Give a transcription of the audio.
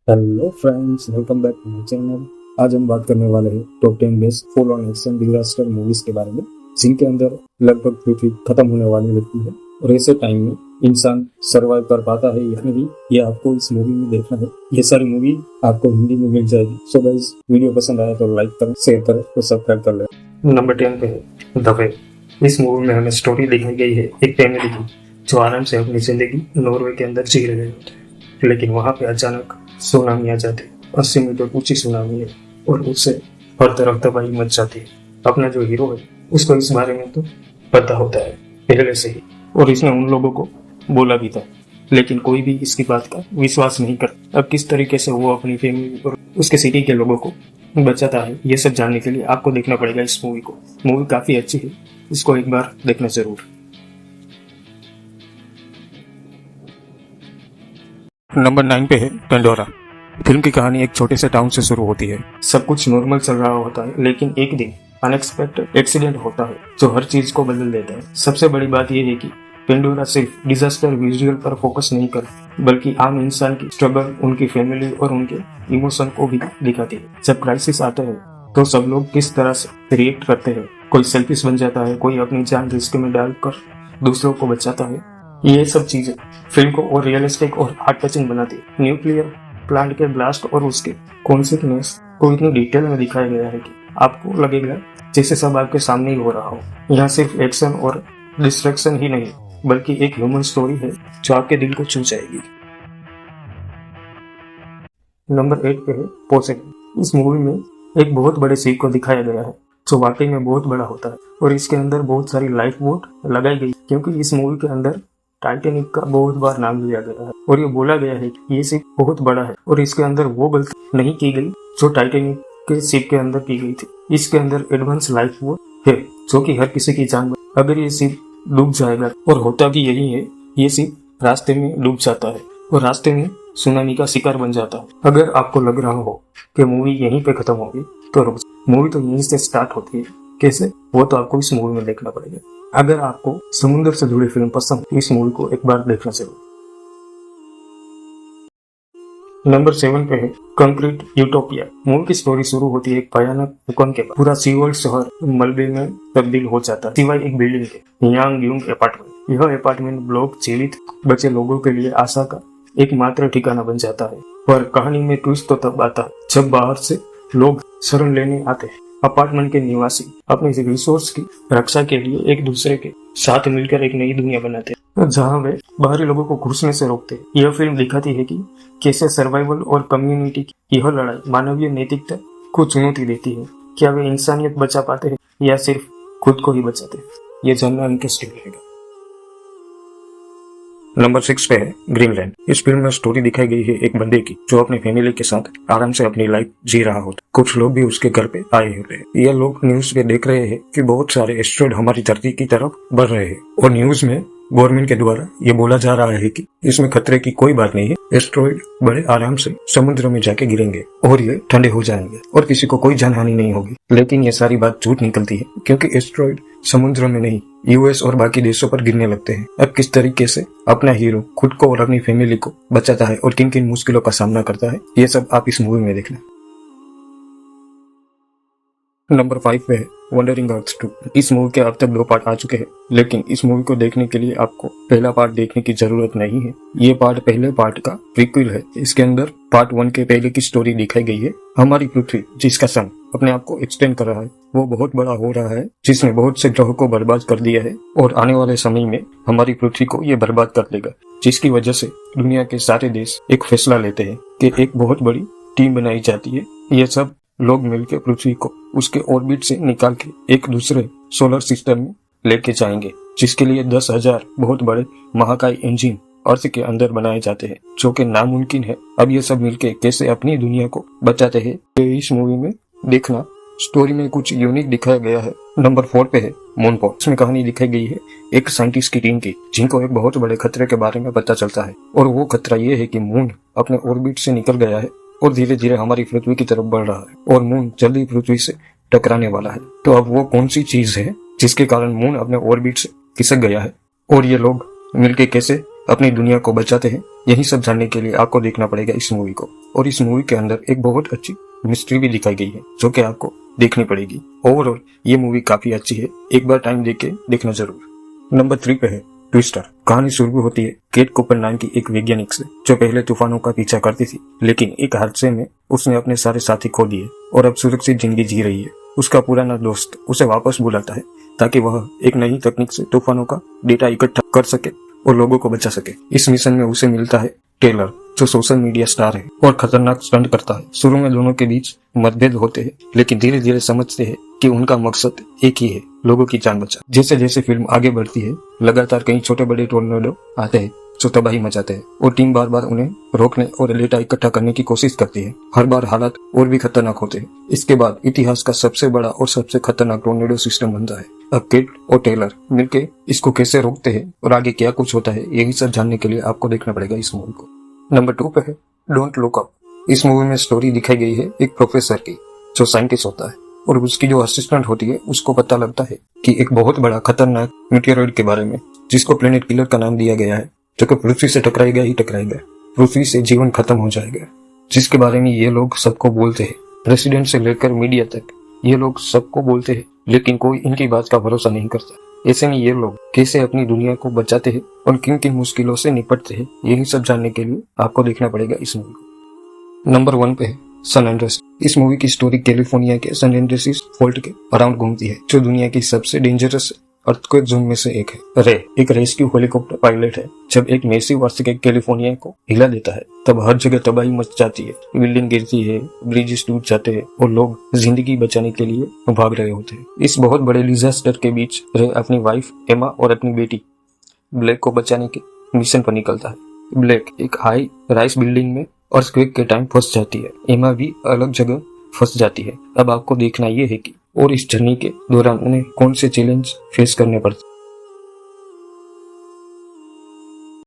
Hello friends, welcome back to my channel. आज हम बात करने वाले हैं top 10 best full on action disaster movies के बारे में, जिनके अंदर लगभग पृथ्वी खत्म होने वाली लगती है और ऐसे टाइम में इंसान सरवाइव कर पाता है या नहीं, ये आपको इस मूवी में देखना है। ये सारी मूवी आपको हिंदी में मिल जाएगी। सो गाइस, वीडियो पसंद आया तो लाइक करें, शेयर करें और सब्सक्राइब कर लें। नंबर 10 पे है द वे। इस मूवी में हमें स्टोरी दिखाई गई है एक फैमिली की जो आराम से अपनी जिंदगी नॉर्वे के अंदर जी रहे होते हैं, लेकिन वहां पे अचानक सुनामी आ जाती है। 80 मीटर ऊंची सुनामी है और उससे हर तरफ तबाही मच जाती है। अपना जो हीरो है उसको इस बारे में तो पता होता है पहले से ही, और इसने उन लोगों को बोला भी था, लेकिन कोई भी इसकी बात का विश्वास नहीं करता। अब किस तरीके से वो अपनी फैमिली और उसके सिटी के लोगों को बचाता है, ये सब जानने के लिए आपको देखना पड़ेगा इस मूवी को। मूवी काफी अच्छी है, इसको एक बार देखना जरूर। नंबर 9 पे है पेंडोरा। फिल्म की कहानी एक छोटे से टाउन से शुरू होती है। सब कुछ नॉर्मल चल रहा होता है, लेकिन एक दिन अनएक्सपेक्टेड एक्सीडेंट होता है जो हर चीज को बदल देता है। सबसे बड़ी बात यह है कि पेंडोरा सिर्फ डिजास्टर विजुअल पर फोकस नहीं करती, बल्कि आम इंसान की स्ट्रगल, उनकी फैमिली और उनके इमोशन को भी दिखाती है। जब क्राइसिस आते हैं तो सब लोग किस तरह से रिएक्ट करते हैं। कोई सेल्फिश बन जाता है, कोई अपनी जान रिस्क में डालकर दूसरों को बचाता है। ये सब चीजें फिल्म को और रियलिस्टिक और हार्ट टचिंग बनाती है। न्यूक्लियर प्लांट के ब्लास्ट और उसके कॉन्सिक्वेंस को इतनी डिटेल में दिखाया गया है कि आपको लगेगा जैसे सब आपके सामने ही हो रहा हो। यहाँ सिर्फ एक्शन और डिस्ट्रैक्शन ही नहीं, बल्कि एक ह्यूमन स्टोरी है जो आपके दिल को छू जाएगी। नंबर 8 पे है पोसेडन। इस मूवी में एक बहुत बड़े शिप को दिखाया गया है जो वाकई में बहुत बड़ा होता है, और इसके अंदर बहुत सारी लाइफ बोट लगाई गई, क्योंकि इस मूवी के अंदर टाइटैनिक का बहुत बार नाम लिया गया है और ये बोला गया है कि ये शिप बहुत बड़ा है और इसके अंदर वो गलती नहीं की गई जो टाइटैनिक के शिप के अंदर की गई थी। इसके अंदर एडवांस लाइफ बोट है जो कि हर किसी की जान बचा। अगर ये शिप डूब जाएगा, और होता भी यही है, ये शिप रास्ते में डूब जाता है और रास्ते में सुनामी का शिकार बन जाता है। अगर आपको लग रहा हो कि मूवी यहीं पे खत्म होगी तो रुक, मूवी तो यहीं से स्टार्ट होती है। कैसे, वो तो आपको इस मूवी में देखना पड़ेगा। अगर आपको समुद्र से जुड़ी फिल्म पसंद है, इस मूवी को एक बार देखना जरूर। नंबर 7 पे है कंक्रीट यूटोपिया। मूवी की स्टोरी शुरू होती है एक भयानक भूकंप के बाद। पूरा सीवर्ल्ड शहर मलबे में तब्दील हो जाता है, सिवाय एक बिल्डिंग के, यांग यूंग अपार्टमेंट। यह अपार्टमेंट ब्लॉक जीवित बचे लोगों के लिए आशा का एकमात्र ठिकाना बन जाता है। पर कहानी में ट्विस्ट तो तब आता है जब बाहर से लोग शरण लेने आते हैं। अपार्टमेंट के निवासी अपने रिसोर्स की रक्षा के लिए एक दूसरे के साथ मिलकर एक नई दुनिया बनाते हैं जहां वे बाहरी लोगों को घुसने से रोकते हैं। यह फिल्म दिखाती है कि कैसे सर्वाइवल और कम्युनिटी की यह लड़ाई मानवीय नैतिकता को चुनौती देती है। क्या वे इंसानियत बचा पाते हैं या सिर्फ खुद को ही बचाते हैं, यह जानना इंटरेस्टिंग रहेगा। नंबर 6 पे है ग्रीनलैंड। इस फिल्म में स्टोरी दिखाई गई है एक बंदे की जो अपनी फैमिली के साथ आराम से अपनी लाइफ जी रहा होता। कुछ लोग भी उसके घर पे आए होते हैं। यह लोग न्यूज पे देख रहे हैं कि बहुत सारे एस्ट्रॉइड हमारी धरती की तरफ बढ़ रहे हैं, और न्यूज में गवर्नमेंट के द्वारा ये बोला जा रहा है कि इसमें खतरे की कोई बात नहीं है, एस्ट्रॉइड बड़े आराम से समुद्र में जाके गिरेंगे और ये ठंडे हो जाएंगे और किसी को कोई जानहानि नहीं होगी। लेकिन ये सारी बात झूठ निकलती है, क्योंकि एस्ट्रॉइड समुद्र में नहीं, यूएस और बाकी देशों पर गिरने लगते हैं। अब किस तरीके से अपना हीरो खुद को और अपनी फैमिली को बचाता है और किन किन मुश्किलों का सामना करता है, ये सब आप इस मूवी में देखना। नंबर 5 पे है वंडरिंग अर्थ्स 2। इस मूवी के अब तक 2 पार्ट आ चुके हैं, लेकिन इस मूवी को देखने के लिए आपको पहला पार्ट देखने की जरूरत नहीं है। ये पार्ट पहले पार्ट का प्रीक्वल है। इसके अंदर पार्ट 1 के पहले की स्टोरी दिखाई गई है। हमारी पृथ्वी, जिसका सन अपने आप को एक्सटेंड कर रहा है, वो बहुत बड़ा हो रहा है, जिसने बहुत से ग्रहों को बर्बाद कर दिया है, और आने वाले समय में हमारी पृथ्वी को ये बर्बाद कर देगा, जिसकी वजह से दुनिया के सारे देश एक फैसला लेते हैं कि एक बहुत बड़ी टीम बनाई जाती है। ये सब लोग मिलकर पृथ्वी को उसके ऑर्बिट से निकाल के एक दूसरे सोलर सिस्टम में लेके जाएंगे, जिसके लिए 10,000 बहुत बड़े महाकाय इंजन अर्थ के अंदर बनाए जाते हैं, जो कि नामुमकिन है। अब ये सब मिलके कैसे अपनी दुनिया को बचाते हैं, ये इस मूवी में देखना। स्टोरी में कुछ यूनिक दिखाया गया है। नंबर 4 पे है मूनफॉल। इसमें कहानी दिखाई गई है एक साइंटिस्ट की टीम की, जिनको एक बहुत बड़े खतरे के बारे में पता चलता है, और वो खतरा ये है कि मून अपने ऑर्बिट से निकल गया है और धीरे धीरे हमारी पृथ्वी की तरफ बढ़ रहा है, और मून जल्दी पृथ्वी से टकराने वाला है। तो अब वो कौन सी चीज है जिसके कारण मून अपने ऑर्बिट से खिसक गया है, और ये लोग मिलके कैसे अपनी दुनिया को बचाते हैं, यही सब जानने के लिए आपको देखना पड़ेगा इस मूवी को। और इस मूवी के अंदर एक बहुत अच्छी मिस्ट्री भी दिखाई गई है जो कि आपको देखनी पड़ेगी। ओवरऑल ये मूवी काफी अच्छी है, एक बार टाइम देके देखना जरूर। नंबर 3 पे है ट्विस्टर। कहानी शुरू होती है केट कूपर नाम की एक वैज्ञानिक से जो पहले तूफानों का पीछा करती थी, लेकिन एक हादसे में उसने अपने सारे साथी खो दिए और अब सुरक्षित जिंदगी जी रही है। उसका पुराना दोस्त उसे वापस बुलाता है ताकि वह एक नई तकनीक से तूफानों का डेटा इकट्ठा कर सके और लोगों को बचा सके। इस मिशन में उसे मिलता है टेलर जो सोशल मीडिया स्टार है और खतरनाक स्टंट करता है। शुरू में दोनों के बीच मतभेद होते हैं, लेकिन धीरे धीरे समझते हैं कि उनका मकसद एक ही है, लोगों की जान बचा। जैसे जैसे फिल्म आगे बढ़ती है लगातार कई छोटे बड़े टोर्नेडो आते हैं जो तबाही मचाते हैं और टीम बार बार उन्हें रोकने और डेटा इकट्ठा करने की कोशिश करती है। हर बार हालात और भी खतरनाक होते हैं। इसके बाद इतिहास का सबसे बड़ा और सबसे खतरनाक टोर्नेडो सिस्टम बनता है। अब केट और टेलर मिलके इसको कैसे रोकते हैं और आगे क्या कुछ होता है, यही सब जानने के लिए आपको देखना पड़ेगा इस मूवी को। नंबर 2 पे है डोंट लुक अप। इस मूवी में स्टोरी दिखाई गई है एक प्रोफेसर की जो साइंटिस्ट होता है और उसकी जो असिस्टेंट होती है उसको पता लगता है कि एक बहुत बड़ा खतरनाक मीटियोरॉइड के बारे में जिसको प्लेनेट किलर का नाम दिया गया है, जो कि पृथ्वी से टकराएगा ही टकराएगा, पृथ्वी से जीवन खत्म हो जाएगा, जिसके बारे में ये लोग सबको बोलते हैं। प्रेसिडेंट से लेकर मीडिया तक ये लोग सबको बोलते हैं, लेकिन कोई इनकी बात का भरोसा नहीं करता। ऐसे में ये लोग कैसे अपनी दुनिया को बचाते हैं और किन किन मुश्किलों से निपटते हैं, यही सब जानने के लिए आपको देखना पड़ेगा इस मूवी को। नंबर 1 पे है सन एंड्रेस। इस मूवी की स्टोरी कैलिफोर्निया के सन एंड्रेसिस फॉल्ट के अराउंड घूमती है, जो दुनिया की सबसे डेंजरस अर्थक्वेक जोन में से एक है। रे एक रेस्क्यू हेलीकॉप्टर पायलट है। जब एक मैसिव अर्थक्वेक कैलिफोर्निया को हिला देता है तब हर जगह तबाही मच जाती है, बिल्डिंग गिरती है, ब्रिजेस टूट जाते हैं और लोग जिंदगी बचाने के लिए भाग रहे होते हैं। इस बहुत बड़े डिजास्टर के बीच रे अपनी वाइफ एमा और अपनी बेटी ब्लैक को बचाने के मिशन पर निकलता है। ब्लैक एक हाई राइस बिल्डिंग में अर्थक्वेक के टाइम फंस जाती है, एमा भी अलग जगह फंस जाती है। अब आपको देखना यह है कि और इस जर्नी के दौरान उन्हें कौन से चैलेंज फेस करने पड़ते